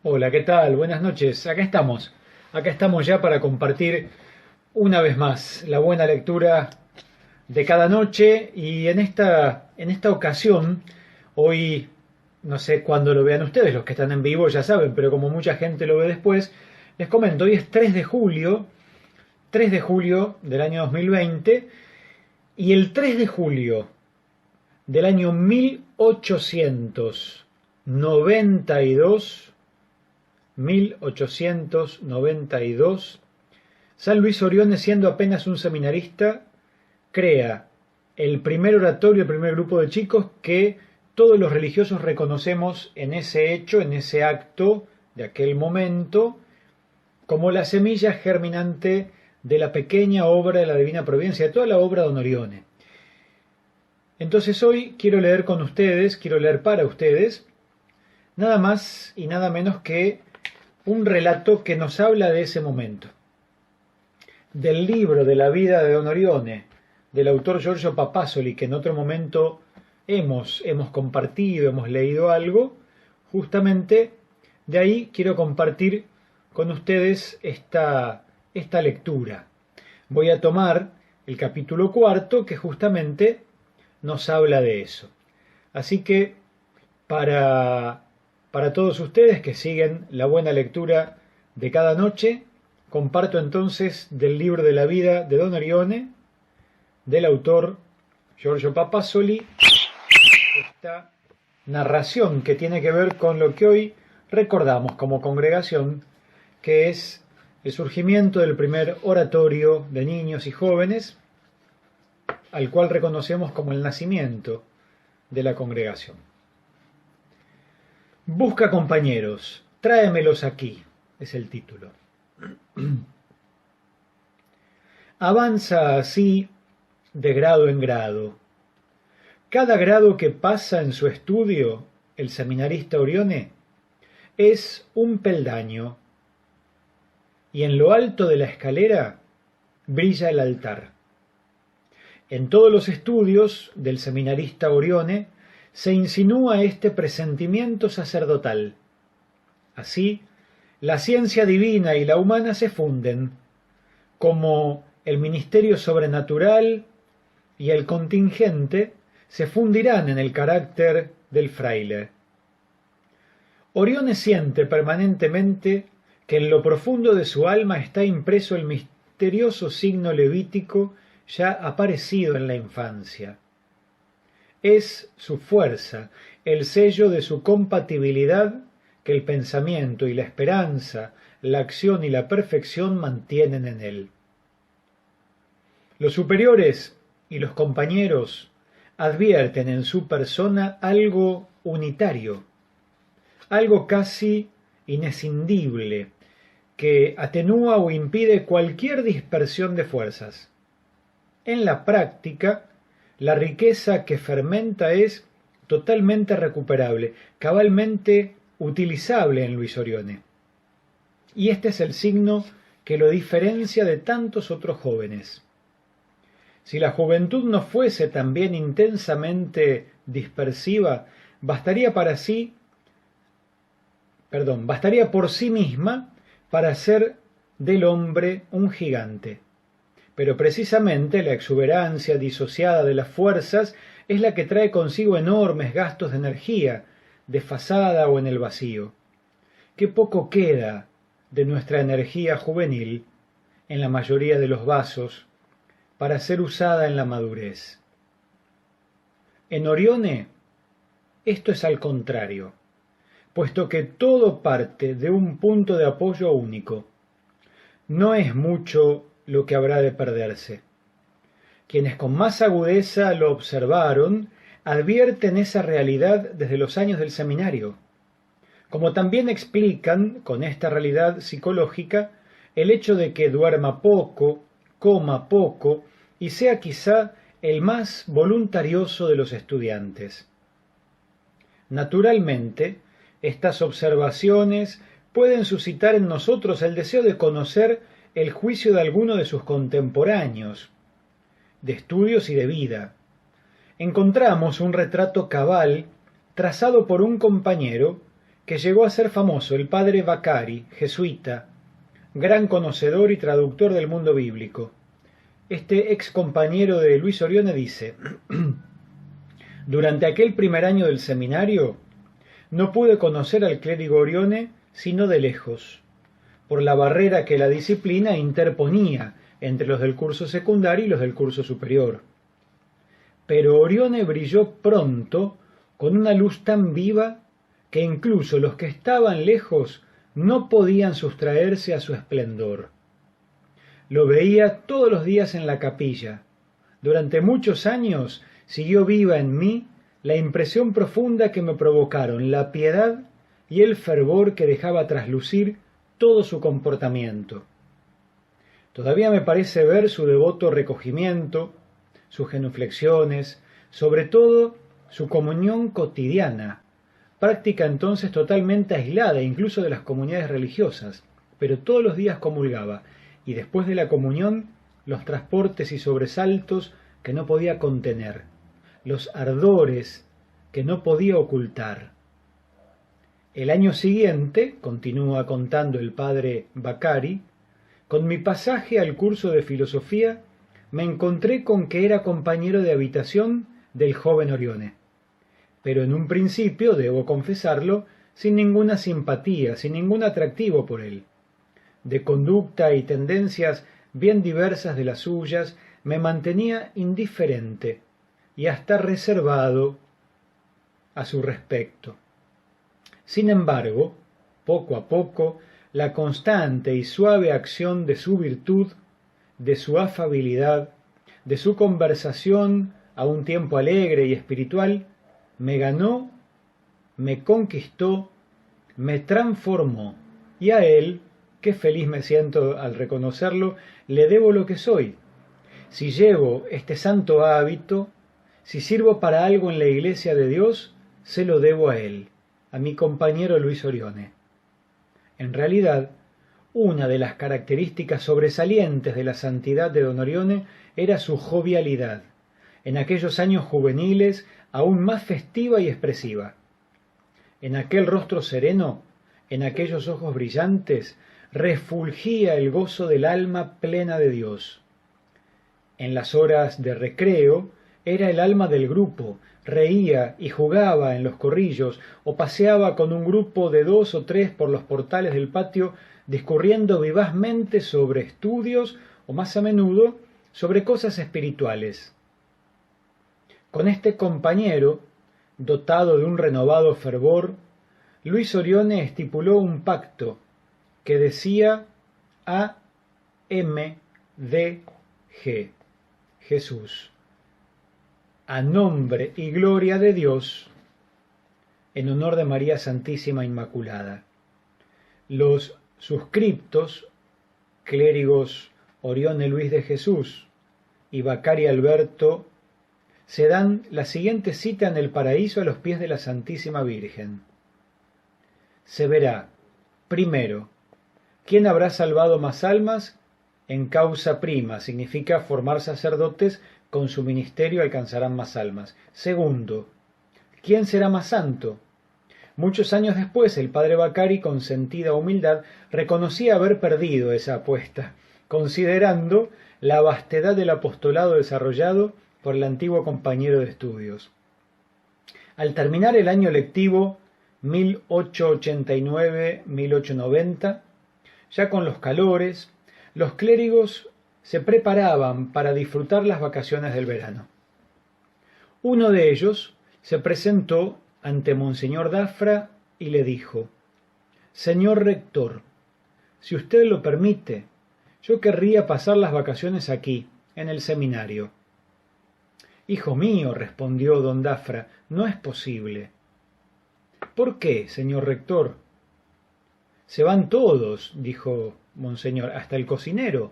Hola, ¿qué tal? Buenas noches. Acá estamos. Acá estamos ya para compartir una vez más la buena lectura de cada noche y en esta ocasión, hoy no sé cuándo lo vean ustedes, los que están en vivo ya saben, pero como mucha gente lo ve después, les comento, hoy es 3 de julio del año 2020 y el 3 de julio del año 1892 1892, San Luis Orione, siendo apenas un seminarista, crea el primer oratorio, el primer grupo de chicos que todos los religiosos reconocemos en ese hecho, en ese acto de aquel momento, como la semilla germinante de la pequeña obra de la Divina Providencia, de toda la obra de Don Orione. Entonces hoy quiero leer con ustedes, quiero leer para ustedes, nada más y nada menos que un relato que nos habla de ese momento. Del libro de la vida de Don Orione, del autor Giorgio Papasoli, que en otro momento hemos compartido, hemos leído algo, justamente de ahí quiero compartir con ustedes esta lectura. Voy a tomar el capítulo cuarto que justamente nos habla de eso. Así que para todos ustedes que siguen la buena lectura de cada noche, comparto entonces del libro de la vida de Don Orione, del autor Giorgio Papasoli, esta narración que tiene que ver con lo que hoy recordamos como congregación, que es el surgimiento del primer oratorio de niños y jóvenes, al cual reconocemos como el nacimiento de la congregación. Busca compañeros, tráemelos aquí, es el título. Avanza así de grado en grado. Cada grado que pasa en su estudio, el seminarista Orione, es un peldaño, y en lo alto de la escalera brilla el altar. En todos los estudios del seminarista Orione se insinúa este presentimiento sacerdotal. Así, la ciencia divina y la humana se funden, como el ministerio sobrenatural y el contingente se fundirán en el carácter del fraile. Orione siente permanentemente que en lo profundo de su alma está impreso el misterioso signo levítico ya aparecido en la infancia. Es su fuerza, el sello de su compatibilidad que el pensamiento y la esperanza, la acción y la perfección mantienen en él. Los superiores y los compañeros advierten en su persona algo unitario, algo casi inescindible, que atenúa o impide cualquier dispersión de fuerzas. En la práctica, la riqueza que fermenta es totalmente recuperable, cabalmente utilizable en Luis Orione. Y este es el signo que lo diferencia de tantos otros jóvenes. Si la juventud no fuese también intensamente dispersiva, bastaría por sí misma para hacer del hombre un gigante. Pero precisamente la exuberancia disociada de las fuerzas es la que trae consigo enormes gastos de energía, desfasada o en el vacío. Qué poco queda de nuestra energía juvenil en la mayoría de los vasos para ser usada en la madurez. En Orione esto es al contrario, puesto que todo parte de un punto de apoyo único. No es mucho lo que habrá de perderse. Quienes con más agudeza lo observaron advierten esa realidad desde los años del seminario, como también explican con esta realidad psicológica el hecho de que duerma poco, coma poco y sea quizá el más voluntarioso de los estudiantes. Naturalmente, estas observaciones pueden suscitar en nosotros el deseo de conocer el juicio de alguno de sus contemporáneos, de estudios y de vida. Encontramos un retrato cabal trazado por un compañero que llegó a ser famoso, el padre Vaccari, jesuita, gran conocedor y traductor del mundo bíblico. Este ex compañero de Luis Orione dice: durante aquel primer año del seminario no pude conocer al clérigo Orione sino de lejos, por la barrera que la disciplina interponía entre los del curso secundario y los del curso superior. Pero Orione brilló pronto con una luz tan viva que incluso los que estaban lejos no podían sustraerse a su esplendor. Lo veía todos los días en la capilla. Durante muchos años siguió viva en mí la impresión profunda que me provocaron la piedad y el fervor que dejaba traslucir todo su comportamiento. Todavía me parece ver su devoto recogimiento, sus genuflexiones, sobre todo su comunión cotidiana, práctica entonces totalmente aislada incluso de las comunidades religiosas, pero todos los días comulgaba, y después de la comunión los transportes y sobresaltos que no podía contener, los ardores que no podía ocultar. El año siguiente, continúa contando el padre Vaccari, con mi pasaje al curso de filosofía me encontré con que era compañero de habitación del joven Orione, pero en un principio, debo confesarlo, sin ninguna simpatía, sin ningún atractivo por él. De conducta y tendencias bien diversas de las suyas, me mantenía indiferente y hasta reservado a su respecto. Sin embargo, poco a poco, la constante y suave acción de su virtud, de su afabilidad, de su conversación a un tiempo alegre y espiritual, me ganó, me conquistó, me transformó, y a él, qué feliz me siento al reconocerlo, le debo lo que soy. Si llevo este santo hábito, si sirvo para algo en la iglesia de Dios, se lo debo a él, a mi compañero Luis Orione. En realidad, una de las características sobresalientes de la santidad de don Orione era su jovialidad, en aquellos años juveniles aún más festiva y expresiva. En aquel rostro sereno, en aquellos ojos brillantes, refulgía el gozo del alma plena de Dios. En las horas de recreo era el alma del grupo, reía y jugaba en los corrillos o paseaba con un grupo de 2 o 3 por los portales del patio, discurriendo vivazmente sobre estudios o más a menudo sobre cosas espirituales. Con este compañero, dotado de un renovado fervor, Luis Orione estipuló un pacto que decía A.M.D.G. Jesús, a nombre y gloria de Dios, en honor de María Santísima Inmaculada. Los suscriptos, clérigos Orione Luis de Jesús y Vaccari Alberto, se dan la siguiente cita en el paraíso a los pies de la Santísima Virgen. Se verá, primero, quién habrá salvado más almas en causa prima, significa formar sacerdotes, con su ministerio alcanzarán más almas. Segundo, ¿quién será más santo? Muchos años después, el padre Vaccari, con sentida humildad, reconocía haber perdido esa apuesta, considerando la vastedad del apostolado desarrollado por el antiguo compañero de estudios. Al terminar el año lectivo 1889-1890, ya con los calores, los clérigos se preparaban para disfrutar las vacaciones del verano. Uno de ellos se presentó ante Monseñor Dafra y le dijo: «Señor rector, si usted lo permite, yo querría pasar las vacaciones aquí, en el seminario». «Hijo mío», respondió don Dafra, «no es posible». «¿Por qué, señor rector?» «Se van todos», dijo Monseñor, «hasta el cocinero».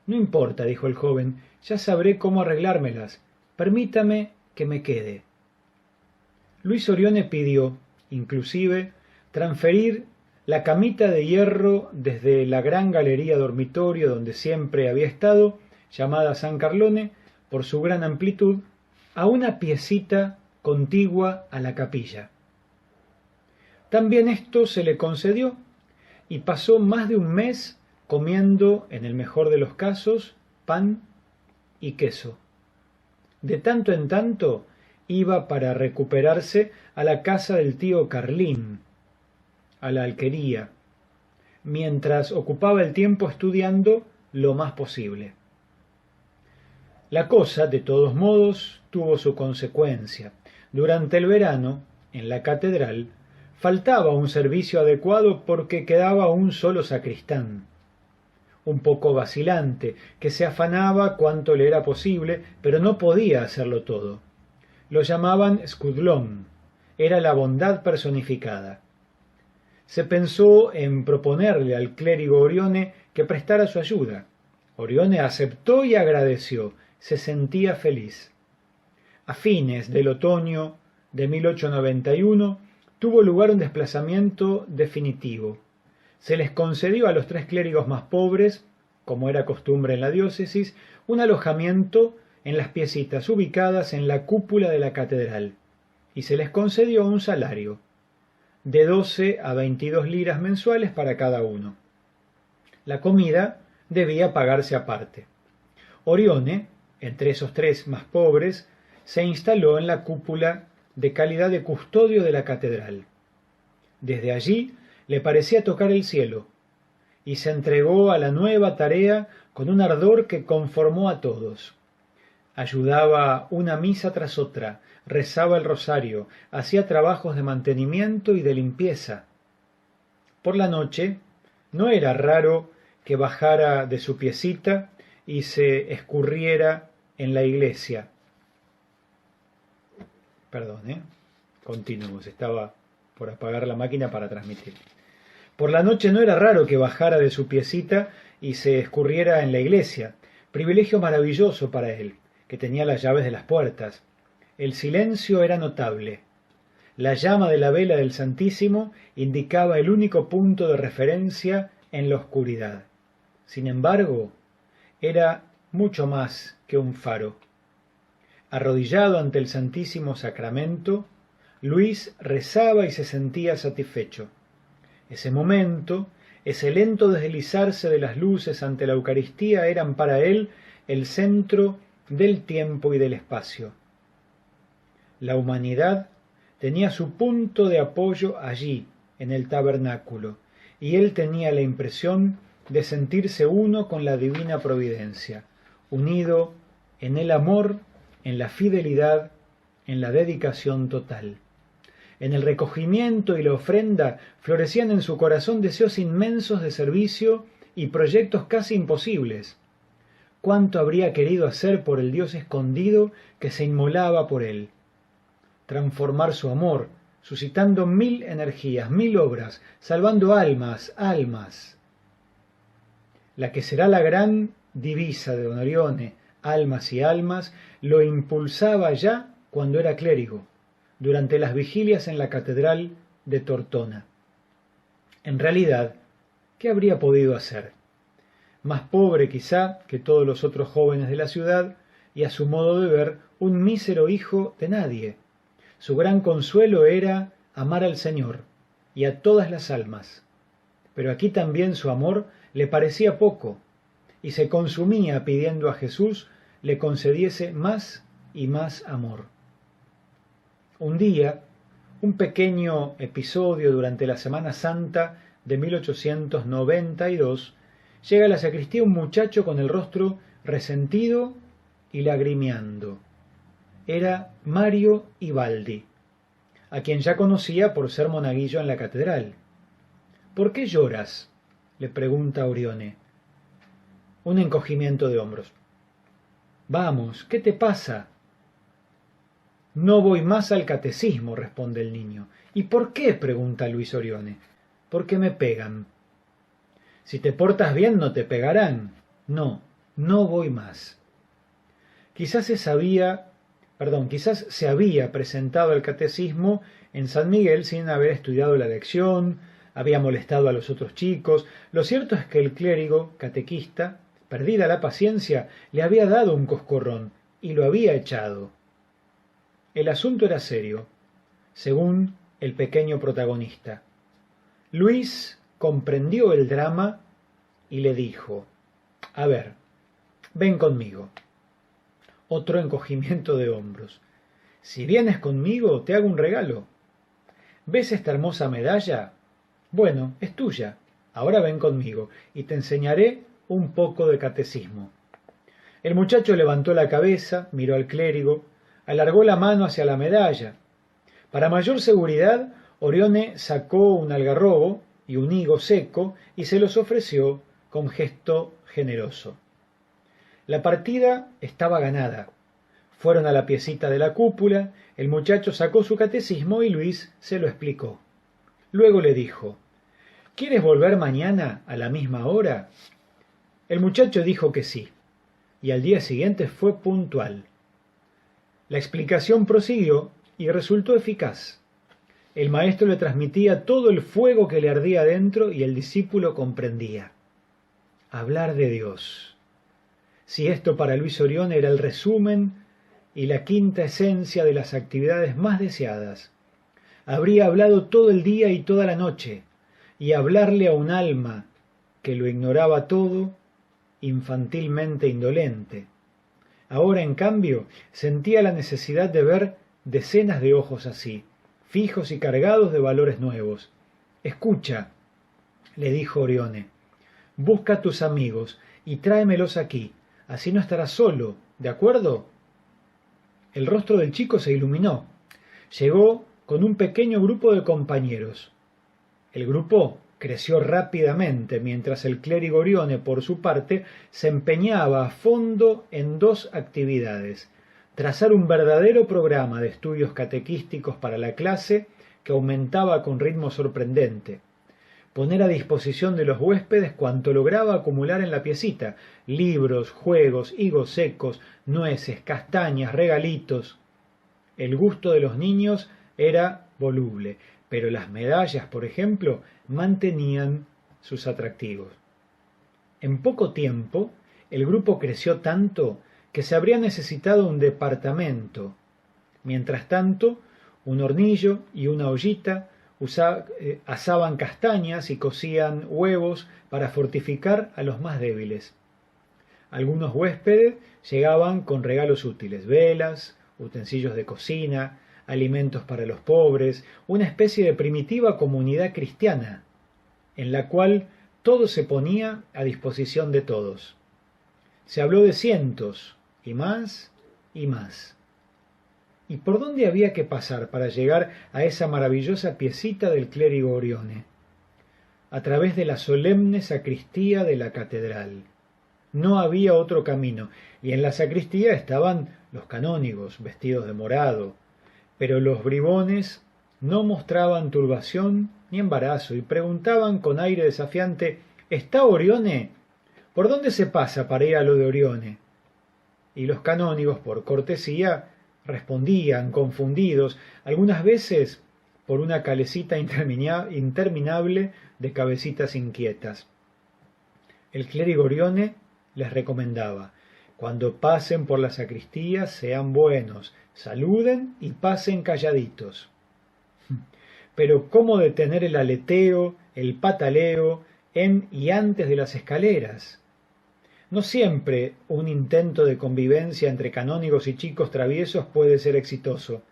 «No importa», dijo el joven, «ya sabré cómo arreglármelas. Permítame que me quede». Luis Orione pidió, inclusive, transferir la camita de hierro desde la gran galería dormitorio donde siempre había estado, llamada San Carlone, por su gran amplitud, a una piecita contigua a la capilla. También esto se le concedió y pasó más de un mes comiendo, en el mejor de los casos, pan y queso. De tanto en tanto iba para recuperarse a la casa del tío Carlín, a la alquería, mientras ocupaba el tiempo estudiando lo más posible. La cosa, de todos modos, tuvo su consecuencia. Durante el verano, en la catedral, faltaba un servicio adecuado porque quedaba un solo sacristán, un poco vacilante, que se afanaba cuanto le era posible, pero no podía hacerlo todo. Lo llamaban Scudlón, era la bondad personificada. Se pensó en proponerle al clérigo Orione que prestara su ayuda. Orione aceptó y agradeció, se sentía feliz. A fines del otoño de 1891 tuvo lugar un desplazamiento definitivo. Se les concedió a los 3 clérigos más pobres, como era costumbre en la diócesis, un alojamiento en las piecitas ubicadas en la cúpula de la catedral, y se les concedió un salario de 12 a 22 liras mensuales para cada uno. La comida debía pagarse aparte. Orione, entre esos 3 más pobres, se instaló en la cúpula de calidad de custodio de la catedral. Desde allí le parecía tocar el cielo, y se entregó a la nueva tarea con un ardor que conformó a todos. Ayudaba una misa tras otra, rezaba el rosario, hacía trabajos de mantenimiento y de limpieza. Por la noche no era raro que bajara de su piecita y se escurriera en la iglesia. Perdón, continuamos, estaba por apagar la máquina para transmitir. Por la noche no era raro que bajara de su piecita y se escurriera en la iglesia, privilegio maravilloso para él, que tenía las llaves de las puertas. El silencio era notable. La llama de la vela del Santísimo indicaba el único punto de referencia en la oscuridad. Sin embargo, era mucho más que un faro. Arrodillado ante el Santísimo Sacramento, Luis rezaba y se sentía satisfecho. Ese momento, ese lento deslizarse de las luces ante la Eucaristía eran para él el centro del tiempo y del espacio. La humanidad tenía su punto de apoyo allí, en el tabernáculo, y él tenía la impresión de sentirse uno con la divina providencia, unido en el amor, en la fidelidad, en la dedicación total. En el recogimiento y la ofrenda florecían en su corazón deseos inmensos de servicio y proyectos casi imposibles. ¿Cuánto habría querido hacer por el Dios escondido que se inmolaba por él? Transformar su amor, suscitando 1000 energías, 1000 obras, salvando almas, almas. La que será la gran divisa de don Orione, almas y almas, lo impulsaba ya cuando era clérigo, durante las vigilias en la catedral de Tortona. En realidad, ¿qué habría podido hacer? Más pobre quizá que todos los otros jóvenes de la ciudad, y a su modo de ver, un mísero hijo de nadie. Su gran consuelo era amar al Señor y a todas las almas. Pero aquí también su amor le parecía poco, y se consumía pidiendo a Jesús le concediese más y más amor. Un día, un pequeño episodio durante la Semana Santa de 1892, llega a la sacristía un muchacho con el rostro resentido y lagrimeando. Era Mario Ibaldi, a quien ya conocía por ser monaguillo en la catedral. ¿Por qué lloras?, le pregunta Orione. Un encogimiento de hombros. Vamos, ¿qué te pasa? No voy más al catecismo, responde el niño. ¿Y por qué?, pregunta Luis Orione. Porque me pegan. Si te portas bien no te pegarán. No, no voy más. Quizás se había presentado al catecismo en San Miguel sin haber estudiado la lección, había molestado a los otros chicos. Lo cierto es que el clérigo, catequista, perdida la paciencia, le había dado un coscorrón y lo había echado. El asunto era serio. Según el pequeño protagonista. Luis comprendió el drama y le dijo: a ver, ven conmigo. Otro encogimiento de hombros. Si vienes conmigo, te hago un regalo. ¿Ves esta hermosa medalla? Bueno, es tuya. Ahora ven conmigo y te enseñaré un poco de catecismo. El muchacho levantó la cabeza, miró al clérigo, alargó la mano hacia la medalla. Para mayor seguridad, Orione sacó un algarrobo y un higo seco y se los ofreció con gesto generoso. La partida estaba ganada. Fueron a la piecita de la cúpula, el muchacho sacó su catecismo y Luis se lo explicó. Luego le dijo: ¿quieres volver mañana a la misma hora? El muchacho dijo que sí, y al día siguiente fue puntual. La explicación prosiguió y resultó eficaz. El maestro le transmitía todo el fuego que le ardía dentro y el discípulo comprendía. Hablar de Dios. Si esto para Luis Orione era el resumen y la quinta esencia de las actividades más deseadas, habría hablado todo el día y toda la noche, y hablarle a un alma que lo ignoraba todo, infantilmente indolente. Ahora, en cambio, sentía la necesidad de ver decenas de ojos así, fijos y cargados de valores nuevos. Escucha, le dijo Orione, busca a tus amigos y tráemelos aquí, así no estarás solo, ¿de acuerdo? El rostro del chico se iluminó. Llegó con un pequeño grupo de compañeros. El grupo creció rápidamente, mientras el clérigo Orione, por su parte, se empeñaba a fondo en dos actividades: trazar un verdadero programa de estudios catequísticos para la clase que aumentaba con ritmo sorprendente, poner a disposición de los huéspedes cuanto lograba acumular en la piecita: libros, juegos, higos secos, nueces, castañas, regalitos. El gusto de los niños era voluble, pero las medallas, por ejemplo, mantenían sus atractivos. En poco tiempo, el grupo creció tanto que se habría necesitado un departamento. Mientras tanto, un hornillo y una ollita asaban castañas y cocían huevos para fortificar a los más débiles. Algunos huéspedes llegaban con regalos útiles: velas, utensilios de cocina, alimentos para los pobres, una especie de primitiva comunidad cristiana, en la cual todo se ponía a disposición de todos. Se habló de cientos, y más, y más. ¿Y por dónde había que pasar para llegar a esa maravillosa piecita del clérigo Orione? A través de la solemne sacristía de la catedral. No había otro camino, y en la sacristía estaban los canónigos, vestidos de morado, pero los bribones no mostraban turbación ni embarazo y preguntaban con aire desafiante: ¿está Orione? ¿Por dónde se pasa para ir a lo de Orione? Y los canónigos, por cortesía, respondían confundidos, algunas veces por una calecita interminable de cabecitas inquietas. El clérigo Orione les recomendaba: cuando pasen por la sacristía, sean buenos, saluden y pasen calladitos. Pero ¿cómo detener el aleteo, el pataleo en y antes de las escaleras? No siempre un intento de convivencia entre canónigos y chicos traviesos puede ser exitoso.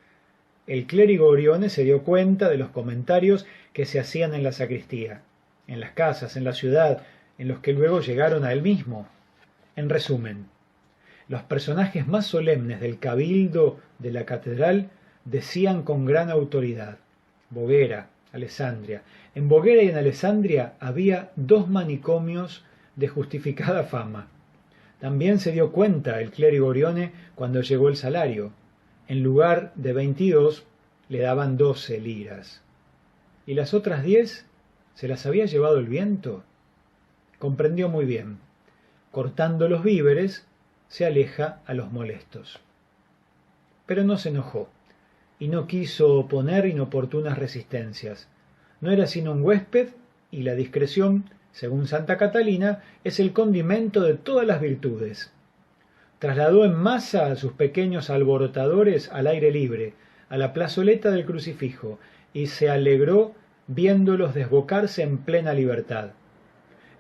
El clérigo Orione se dio cuenta de los comentarios que se hacían en la sacristía, en las casas, en la ciudad, en los que luego llegaron a él mismo. En resumen, los personajes más solemnes del cabildo de la catedral decían con gran autoridad: Boguera, Alessandria. En Boguera y en Alessandria había 2 manicomios de justificada fama. También se dio cuenta el clérigo Orione cuando llegó el salario. En lugar de 22, le daban 12 liras. ¿Y las otras 10 se las había llevado el viento? Comprendió muy bien. Cortando los víveres, se aleja a los molestos. Pero no se enojó, y no quiso oponer inoportunas resistencias. No era sino un huésped, y la discreción, según Santa Catalina, es el condimento de todas las virtudes. Trasladó en masa a sus pequeños alborotadores al aire libre, a la plazoleta del Crucifijo, y se alegró viéndolos desbocarse en plena libertad.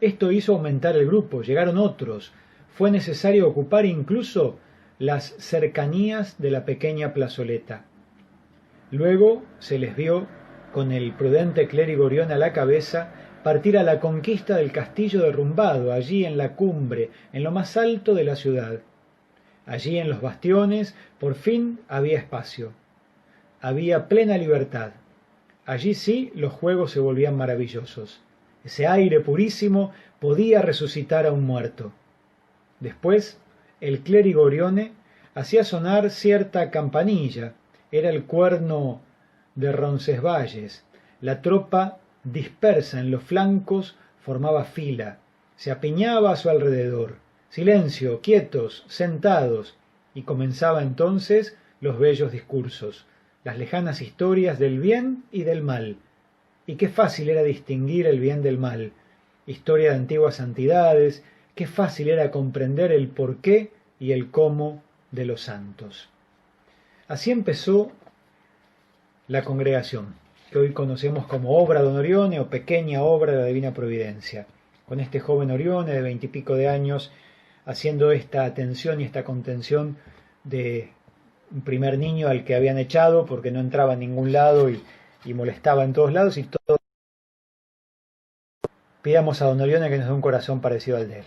Esto hizo aumentar el grupo, llegaron otros, fue necesario ocupar incluso las cercanías de la pequeña plazoleta. Luego se les vio, con el prudente clérigo Orione a la cabeza, partir a la conquista del castillo derrumbado, allí en la cumbre, en lo más alto de la ciudad. Allí en los bastiones, por fin había espacio. Había plena libertad. Allí sí los juegos se volvían maravillosos. Ese aire purísimo podía resucitar a un muerto. Después, el clérigo Orione hacía sonar cierta campanilla. Era el cuerno de Roncesvalles. La tropa, dispersa en los flancos, formaba fila. Se apiñaba a su alrededor. Silencio, quietos, sentados. Y comenzaba entonces los bellos discursos, las lejanas historias del bien y del mal. Y qué fácil era distinguir el bien del mal. Historia de antiguas santidades, qué fácil era comprender el porqué y el cómo de los santos. Así empezó la congregación, que hoy conocemos como obra Don Orione o pequeña obra de la Divina Providencia, con este joven Orione de 20 y pico de años haciendo esta atención y esta contención de un primer niño al que habían echado porque no entraba en ningún lado y molestaba en todos lados, y todo. Pidamos a Don Orione que nos dé un corazón parecido al de él,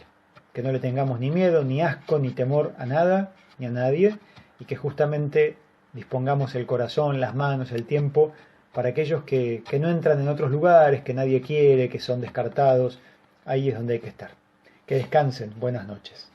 que no le tengamos ni miedo, ni asco, ni temor a nada, ni a nadie, y que justamente dispongamos el corazón, las manos, el tiempo para aquellos que no entran en otros lugares, que nadie quiere, que son descartados. Ahí es donde hay que estar. Que descansen. Buenas noches.